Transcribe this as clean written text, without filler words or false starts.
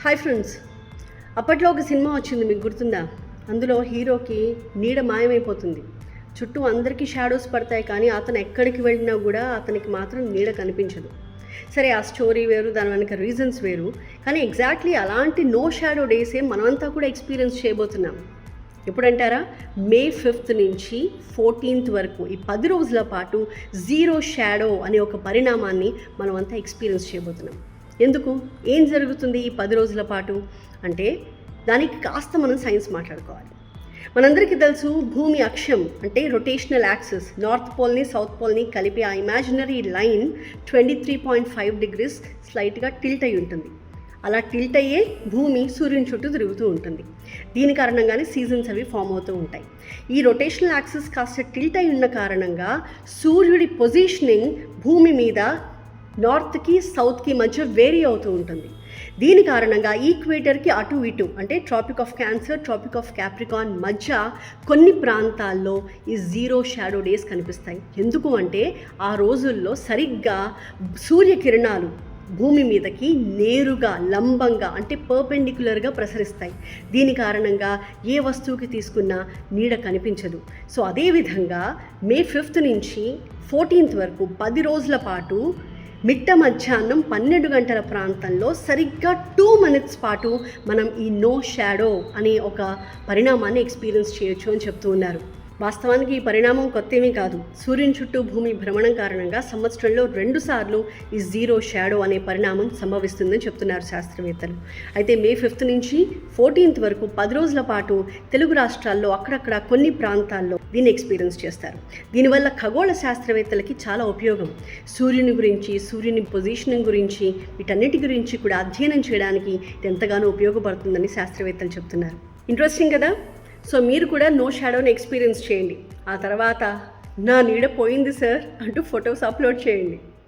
Hi friends, అప్పట్లో ఒక cinema వచ్చింది, మీకు గుర్తుందా? అందులో హీరోకి నీడ మాయమైపోతుంది. చుట్టూ అందరికీ షాడోస్ పడతాయి, కానీ అతను ఎక్కడికి వెళ్ళినా కూడా అతనికి మాత్రం నీడ కనిపించదు. సరే, ఆ స్టోరీ వేరు, దాని వెనక రీజన్స్ వేరు, కానీ ఎగ్జాక్ట్లీ అలాంటి నో షాడో డేసే మనమంతా కూడా ఎక్స్పీరియన్స్ చేయబోతున్నాం. ఎప్పుడంటారా? మే 5th నుంచి 14th వరకు ఈ 10 రోజుల పాటు జీరో షాడో అనే ఒక పరిణామాన్ని మనమంతా ఎక్స్పీరియన్స్ చేయబోతున్నాం. ఎందుకు? ఏం జరుగుతుంది ఈ 10 రోజుల పాటు అంటే దానికి కాస్త మనం సైన్స్ మాట్లాడుకోవాలి. మనందరికీ తెలుసు, భూమి అక్షం అంటే రొటేషనల్ యాక్సిస్, నార్త్ పోల్ని సౌత్ పోల్ని కలిపి ఆ ఇమాజినరీ లైన్ 23.5 degrees స్లైట్గా టిల్ట్ అయి ఉంటుంది. అలా టిల్ట్ అయ్యే భూమి సూర్యుని చుట్టూ తిరుగుతూ ఉంటుంది. దీని కారణంగానే సీజన్స్ అవి ఫామ్ అవుతూ ఉంటాయి. ఈ రొటేషనల్ యాక్సిస్ కాస్త టిల్ట్ అయి ఉన్న కారణంగా సూర్యుడి పొజిషనింగ్ భూమి మీద నార్త్కి సౌత్కి మధ్య వేరీ అవుతూ ఉంటుంది. దీని కారణంగా ఈక్వేటర్కి అటు ఇటు అంటే tropic of cancer, tropic of capricorn మధ్య కొన్ని ప్రాంతాల్లో ఈ జీరో షాడో డేస్ కనిపిస్తాయి. ఎందుకు అంటే ఆ రోజుల్లో సరిగ్గా సూర్యకిరణాలు భూమి మీదకి నేరుగా లంబంగా అంటే పర్పెండిక్యులర్గా ప్రసరిస్తాయి. దీని కారణంగా ఏ వస్తువుకి తీసుకున్నా నీడ కనిపించదు. సో అదేవిధంగా మే 5th నుంచి 14th వరకు 10 రోజుల పాటు మిట్ట మధ్యాహ్నం 12 గంటల ప్రాంతంలో సరిగ్గా 2 minutes పాటు మనం ఈ నో షాడో అనే ఒక పరిణామాన్ని ఎక్స్పీరియన్స్ చేయొచ్చు అని చెప్తూ ఉన్నారు. వాస్తవానికి ఈ పరిణామం కొత్తేమీ కాదు. సూర్యుని చుట్టూ భూమి భ్రమణం కారణంగా సంవత్సరంలో 2 సార్లు ఈ జీరో షాడో అనే పరిణామం సంభవిస్తుందని చెప్తున్నారు శాస్త్రవేత్తలు. అయితే మే 5th నుంచి 14th వరకు 10 రోజుల పాటు తెలుగు రాష్ట్రాల్లో అక్కడక్కడ కొన్ని ప్రాంతాల్లో దీన్ని ఎక్స్పీరియన్స్ చేస్తారు. దీనివల్ల ఖగోళ శాస్త్రవేత్తలకి చాలా ఉపయోగం. సూర్యుని గురించి, సూర్యుని పొజిషనింగ్ గురించి, వీటన్నిటి గురించి కూడా అధ్యయనం చేయడానికి ఇది ఎంతగానో ఉపయోగపడుతుందని శాస్త్రవేత్తలు చెప్తున్నారు. ఇంట్రెస్టింగ్ కదా? సో మీరు కూడా నో షాడోని ఎక్స్పీరియన్స్ చేయండి. ఆ తర్వాత నా నీడ పోయింది సార్ అంటూ ఫొటోస్ అప్లోడ్ చేయండి.